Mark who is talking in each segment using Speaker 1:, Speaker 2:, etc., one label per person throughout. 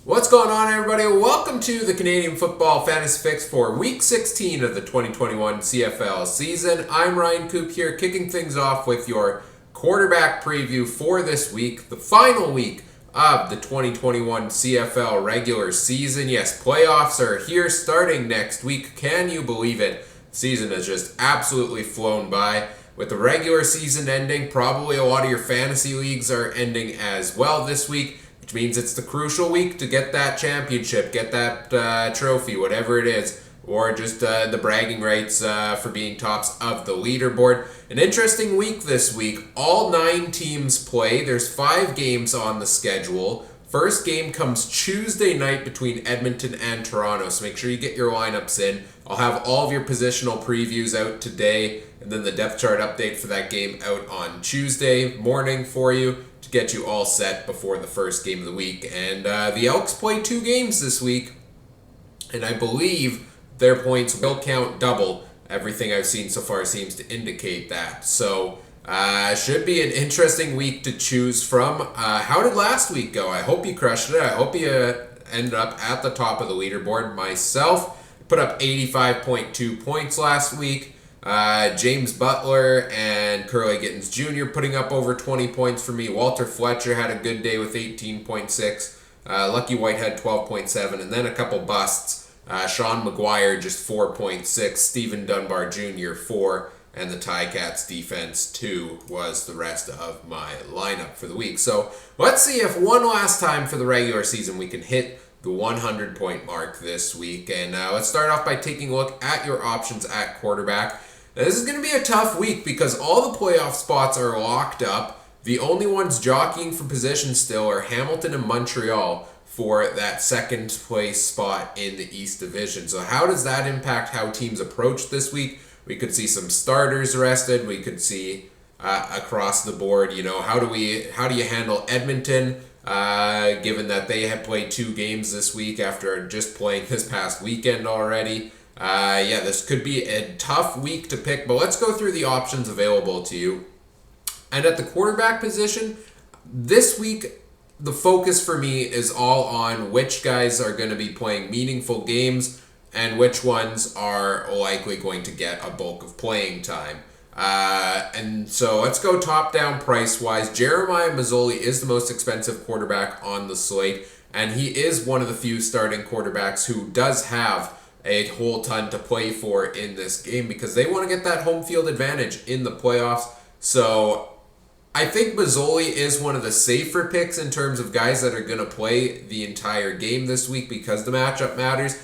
Speaker 1: What's going on, everybody? Welcome to the Canadian Football Fantasy Fix for Week 16 of the 2021 CFL season. I'm Ryan Coop here, kicking things off with your quarterback preview for this week, the final week of the 2021 CFL regular season. Yes, playoffs are here starting next week. Can you believe it? The season has just absolutely flown by. With the regular season ending, probably a lot of your fantasy leagues are ending as well this week, which means it's the crucial week to get that championship, get that trophy, whatever it is, or just the bragging rights for being tops of the leaderboard. An interesting week this week. All 9 teams play. There's 5 games on the schedule. First game comes Tuesday night between Edmonton and Toronto, so make sure you get your lineups in. I'll have all of your positional previews out today, and then the depth chart update for that game out on Tuesday morning for you to get you all set before the first game of the week. And the Elks play 2 games this week, and I believe their points will count double. Everything I've seen so far seems to indicate that. So should be an interesting week to choose from. How did last week go? I hope you crushed it. I hope you ended up at the top of the leaderboard. Myself put up 85.2 points last week. James Butler and Curly Gittens Jr. putting up over 20 points for me. Walter Fletcher had a good day with 18.6. Lucky Whitehead 12.7. And then a couple busts. Sean McGuire just 4.6. Stephen Dunbar Jr. 4. And the Ticats defense 2 was the rest of my lineup for the week. So let's see if one last time for the regular season we can hit the 100-point mark this week. And let's start off by taking a look at your options at quarterback. Now, this is going to be a tough week because all the playoff spots are locked up. The only ones jockeying for position still are Hamilton and Montreal for that second place spot in the East Division. So how does that impact how teams approach this week? We could see some starters rested. We could see across the board, how do you handle Edmonton, given that they have played 2 games this week after just playing this past weekend already. This could be a tough week to pick, but let's go through the options available to you. And at the quarterback position, this week, the focus for me is all on which guys are going to be playing meaningful games and which ones are likely going to get a bulk of playing time. And so let's go top-down price-wise. Jeremiah Masoli is the most expensive quarterback on the slate, and he is one of the few starting quarterbacks who does have a whole ton to play for in this game because they want to get that home field advantage in the playoffs. So I think Masoli is one of the safer picks in terms of guys that are going to play the entire game this week because the matchup matters.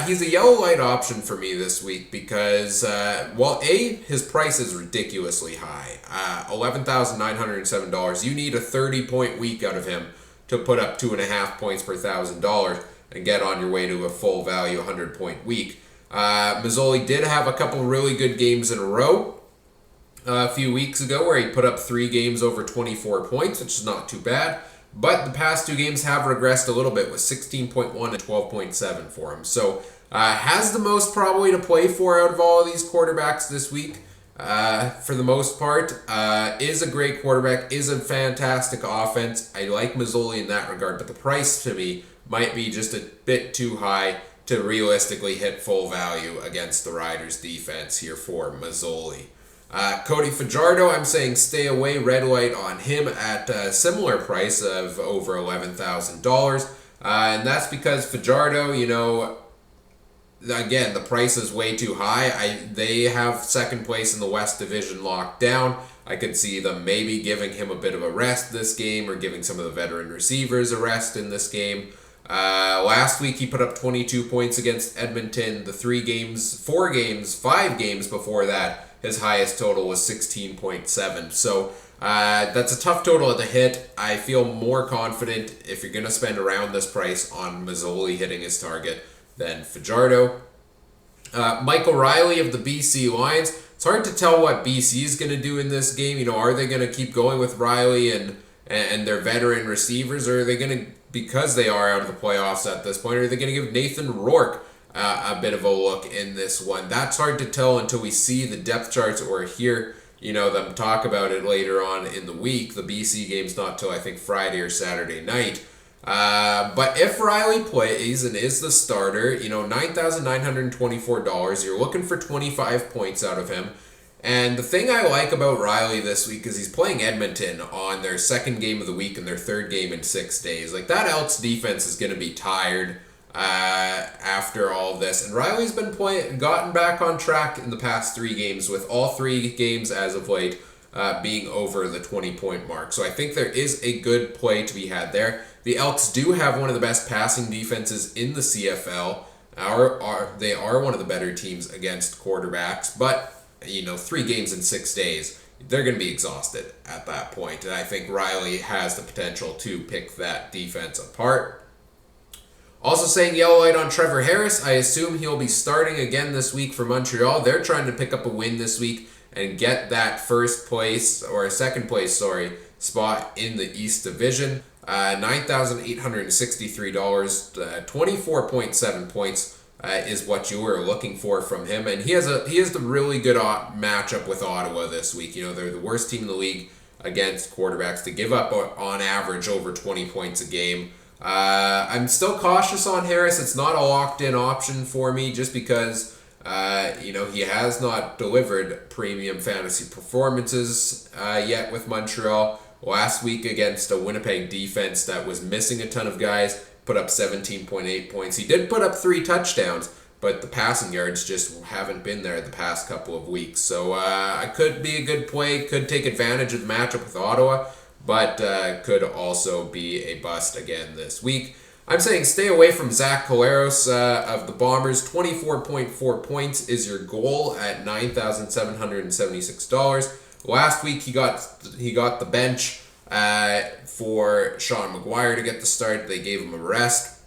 Speaker 1: He's a yellow light option for me this week because, his price is ridiculously high. $11,907. You need a 30-point week out of him to put up 2.5 points per $1,000 and get on your way to a full value 100-point week. Masoli did have a couple really good games in a row a few weeks ago where he put up 3 games over 24 points, which is not too bad. But the past 2 games have regressed a little bit with 16.1 and 12.7 for him. So has the most probably to play for out of all of these quarterbacks this week for the most part. Is a great quarterback, is a fantastic offense. I like Masoli in that regard, but the price to me might be just a bit too high to realistically hit full value against the Riders defense here for Masoli. Cody Fajardo, I'm saying stay away, red light on him at a similar price of over $11,000. And that's because Fajardo, again, the price is way too high. They have second place in the West Division locked down. I could see them maybe giving him a bit of a rest this game or giving some of the veteran receivers a rest in this game. Last week he put up 22 points against Edmonton. The 5 games before that, his highest total was 16.7. So that's a tough total to hit. I feel more confident if you're going to spend around this price on Masoli hitting his target than Fajardo. Michael Riley of the BC Lions. It's hard to tell what BC is going to do in this game. Are they going to keep going with Riley and their veteran receivers, or are they going to, because they are out of the playoffs at this point, are they going to give Nathan Rourke a bit of a look in this one? That's hard to tell until we see the depth charts or hear them talk about it later on in the week. The BC game's not till I think Friday or Saturday night. But if Riley plays and is the starter, $9,924, you're looking for 25 points out of him. And the thing I like about Riley this week is he's playing Edmonton on their second game of the week and their third game in 6 days. Like, that Elks defense is going to be tired after all of this. And Riley's been gotten back on track in the past 3 games, with all 3 games as of late being over the 20-point mark. So I think there is a good play to be had there. The Elks do have one of the best passing defenses in the CFL. They are one of the better teams against quarterbacks, but 3 games in 6 days, they're going to be exhausted at that point. And I think Riley has the potential to pick that defense apart. Also saying yellow light on Trevor Harris. I assume he'll be starting again this week for Montreal. They're trying to pick up a win this week and get that second place spot in the East Division. $9,863, 24.7 points is what you were looking for from him, and he has the really good matchup with Ottawa this week. They're the worst team in the league against quarterbacks to give up on average over 20 points a game. I'm still cautious on Harris. It's not a locked-in option for me just because he has not delivered premium fantasy performances yet with Montreal. Last week against a Winnipeg defense that was missing a ton of guys, put up 17.8 points. He did put up 3 touchdowns, but the passing yards just haven't been there the past couple of weeks. So I could be a good play, could take advantage of the matchup with Ottawa, but could also be a bust again this week. I'm saying stay away from Zach Collaros of the Bombers. 24.4 points is your goal at $9,776. Last week he got the bench for Sean McGuire to get the start. They gave him a rest.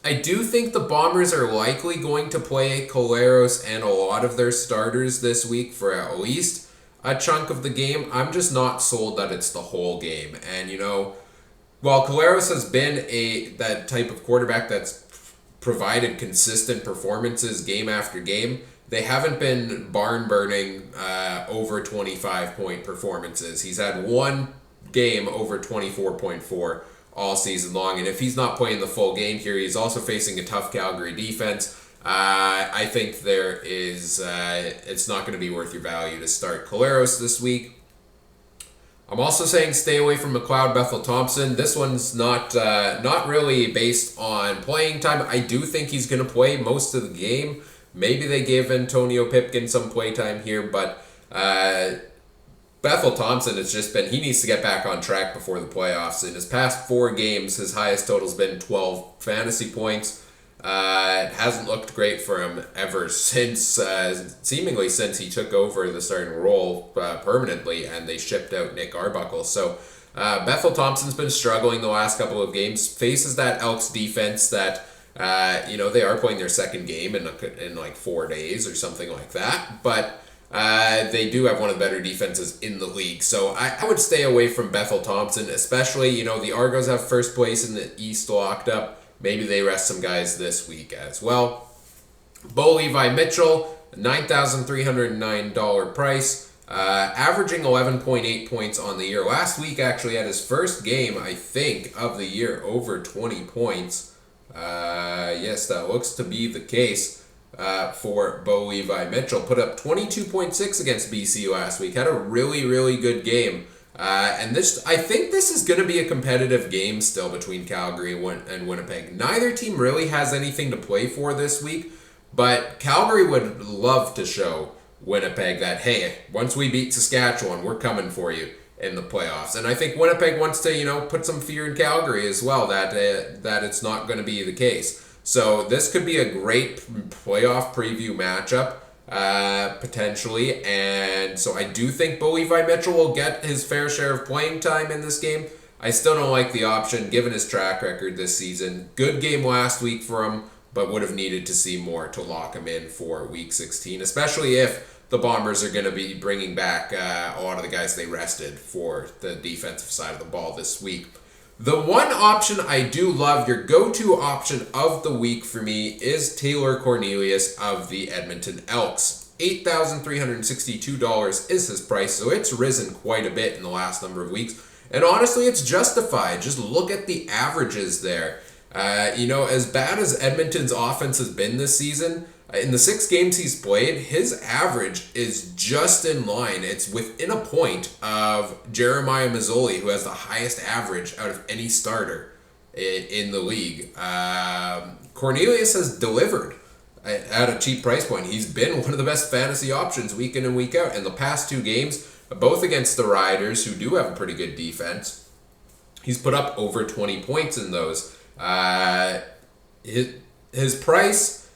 Speaker 1: I do think the Bombers are likely going to play Collaros and a lot of their starters this week for at least a chunk of the game. I'm just not sold that it's the whole game. And while Collaros has been that type of quarterback that's provided consistent performances game after game, they haven't been barn-burning over 25-point performances. He's had 1 game over 24.4 all season long, and if he's not playing the full game here, he's also facing a tough Calgary defense. I think it's not going to be worth your value to start Collaros this week. I'm also saying stay away from McLeod Bethel-Thompson. This one's not really based on playing time. I do think he's going to play most of the game. Maybe they give Antonio Pipkin some playtime here, but Bethel-Thompson has just been, he needs to get back on track before the playoffs. In his past 4 games, his highest total's been 12 fantasy points. It hasn't looked great for him ever since, seemingly since he took over the starting role permanently and they shipped out Nick Arbuckle. So Bethel-Thompson's been struggling the last couple of games, faces that Elks defense that they are playing their second game in like 4 days or something like that, but they do have one of the better defenses in the league. So I would stay away from Bethel-Thompson, especially, the Argos have first place in the East locked up. Maybe they rest some guys this week as well. Bo Levi Mitchell, $9,309 price, averaging 11.8 points on the year. Last week actually had his first game, I think, of the year over 20 points. Yes, that looks to be the case for Bo Levi Mitchell. Put up 22.6 against BC last week. Had a really, really good game. And I think this is going to be a competitive game still between Calgary and Winnipeg. Neither team really has anything to play for this week, but Calgary would love to show Winnipeg that, hey, once we beat Saskatchewan, we're coming for you in the playoffs. And I think Winnipeg wants to, put some fear in Calgary as well, that it's not going to be the case. So this could be a great playoff preview matchup, potentially. And so I do think Bo Levi Mitchell will get his fair share of playing time in this game. I still don't like the option, given his track record this season. Good game last week for him, but would have needed to see more to lock him in for Week 16, especially if the Bombers are going to be bringing back a lot of the guys they rested for the defensive side of the ball this week. The one option I do love, your go-to option of the week for me, is Taylor Cornelius of the Edmonton Elks. $8,362 is his price, so it's risen quite a bit in the last number of weeks. And honestly, it's justified. Just look at the averages there. As bad as Edmonton's offense has been this season, in the 6 games he's played, his average is just in line. It's within a point of Jeremiah Masoli, who has the highest average out of any starter in the league. Cornelius has delivered at a cheap price point. He's been one of the best fantasy options week in and week out. In the past 2 games, both against the Riders, who do have a pretty good defense, he's put up over 20 points in those. His price,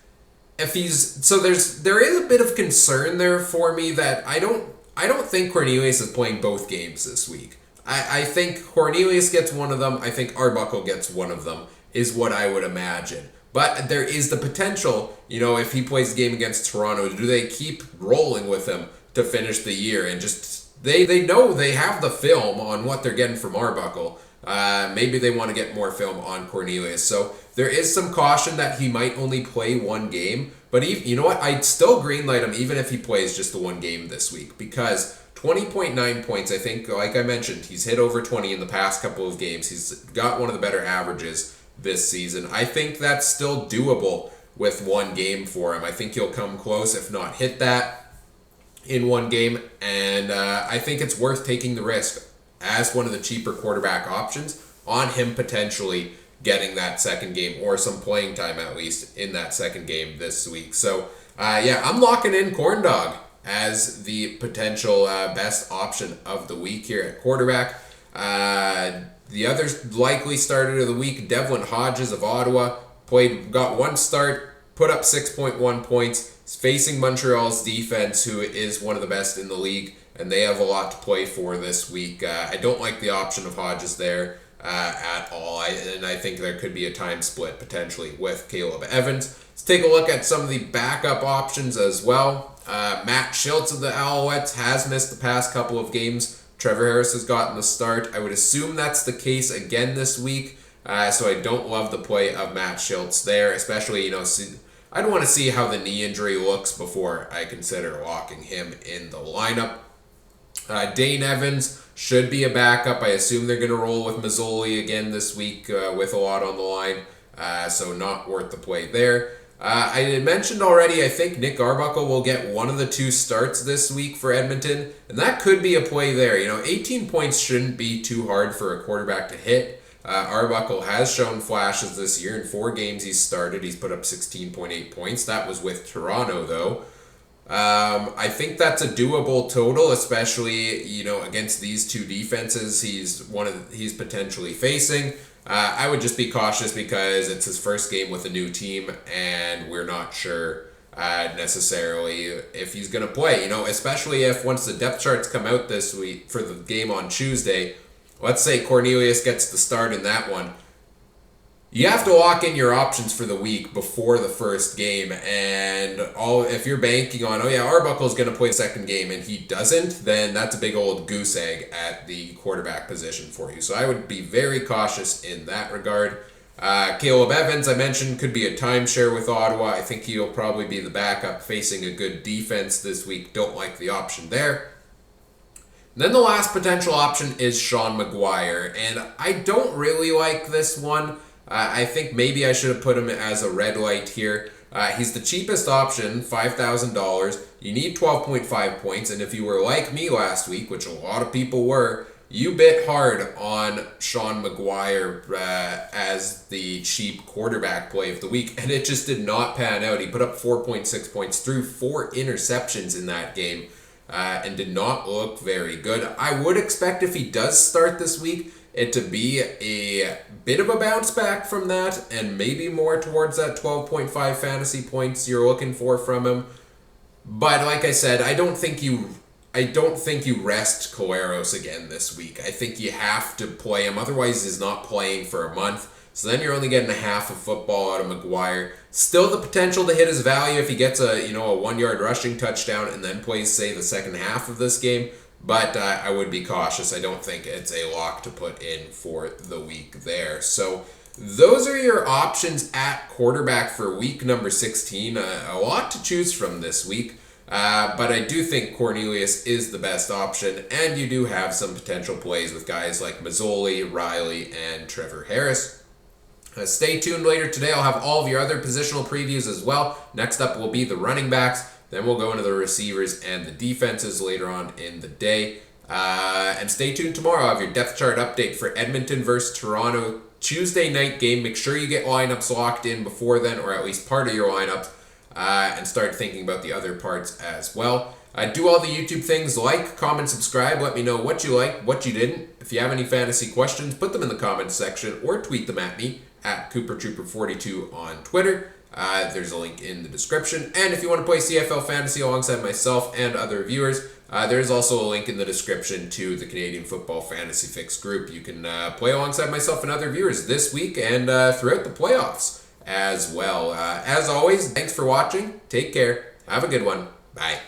Speaker 1: if he's there is a bit of concern there for me that I don't think Cornelius is playing both games this week. I think Cornelius gets one of them. I think Arbuckle gets one of them, is what I would imagine. But there is the potential, if he plays a game against Toronto, do they keep rolling with him to finish the year? And just, they know they have the film on what they're getting from Arbuckle. Maybe they want to get more film on Cornelius. So there is some caution that he might only play 1 game. But you know what? I'd still greenlight him even if he plays just the 1 game this week. Because 20.9 points, I think, like I mentioned, he's hit over 20 in the past couple of games. He's got one of the better averages this season. I think that's still doable with 1 game for him. I think he'll come close, if not hit that, in 1 game. And I think it's worth taking the risk as one of the cheaper quarterback options on him potentially getting that 2nd game or some playing time at least in that 2nd game this week. So, I'm locking in Corn Dog as the potential best option of the week here at quarterback. The other likely starter of the week, Devlin Hodges of Ottawa, got 1 start, put up 6.1 points. He's facing Montreal's defense, who is one of the best in the league, and they have a lot to play for this week. I don't like the option of Hodges there at all, and I think there could be a time split potentially with Caleb Evans. Let's take a look at some of the backup options as well. Matt Schiltz of the Alouettes has missed the past couple of games. Trevor Harris has gotten the start. I would assume that's the case again this week, so I don't love the play of Matt Schiltz there, especially, I'd want to see how the knee injury looks before I consider locking him in the lineup. Dane Evans should be a backup. I assume they're going to roll with Mazzoli again this week with a lot on the line, so not worth the play there. I had mentioned already, I think Nick Arbuckle will get one of the 2 starts this week for Edmonton, and that could be a play there. 18 points shouldn't be too hard for a quarterback to hit. Arbuckle has shown flashes this year. In 4 games he's started, he's put up 16.8 points. That was with Toronto, though. I think that's a doable total, especially, against these 2 defenses he's potentially facing. I would just be cautious because it's his first game with a new team, and we're not sure necessarily if he's going to play, especially if once the depth charts come out this week for the game on Tuesday, let's say Cornelius gets the start in that one. You have to lock in your options for the week before the first game, and if you're banking on, Arbuckle's going to play the 2nd game, and he doesn't, then that's a big old goose egg at the quarterback position for you. So I would be very cautious in that regard. Caleb Evans, I mentioned, could be a timeshare with Ottawa. I think he'll probably be the backup facing a good defense this week. Don't like the option there. And then the last potential option is Sean McGuire, and I don't really like this one. I think maybe I should have put him as a red light here. He's the cheapest option, $5,000. You need 12.5 points, and if you were like me last week, which a lot of people were, you bit hard on Sean McGuire as the cheap quarterback play of the week, and it just did not pan out. He put up 4.6 points, threw 4 interceptions in that game, and did not look very good. I would expect if he does start this week, it to be a bit of a bounce back from that, and maybe more towards that 12.5 fantasy points you're looking for from him. But like I said, I don't think you rest Collaros again this week. I think you have to play him. Otherwise, he's not playing for a month. So then you're only getting a half of football out of McGuire. Still the potential to hit his value if he gets a 1-yard rushing touchdown and then plays, say, the second half of this game. But I would be cautious. I don't think it's a lock to put in for the week there. So those are your options at quarterback for week number 16. A lot to choose from this week. But I do think Cornelius is the best option, and you do have some potential plays with guys like Mazzoli, Riley, and Trevor Harris. Stay tuned later today. I'll have all of your other positional previews as well. Next up will be the running backs. Then we'll go into the receivers and the defenses later on in the day. And stay tuned tomorrow. I'll have your depth chart update for Edmonton versus Toronto Tuesday night game. Make sure you get lineups locked in before then, or at least part of your lineups, and start thinking about the other parts as well. Do all the YouTube things, like, comment, subscribe. Let me know what you liked, what you didn't. If you have any fantasy questions, put them in the comments section or tweet them at me at CooperTrooper42 on Twitter. There's a link in the description. And if you want to play CFL Fantasy alongside myself and other viewers, there's also a link in the description to the Canadian Football Fantasy Fix group. You can play alongside myself and other viewers this week and throughout the playoffs as well. As always, thanks for watching. Take care. Have a good one. Bye.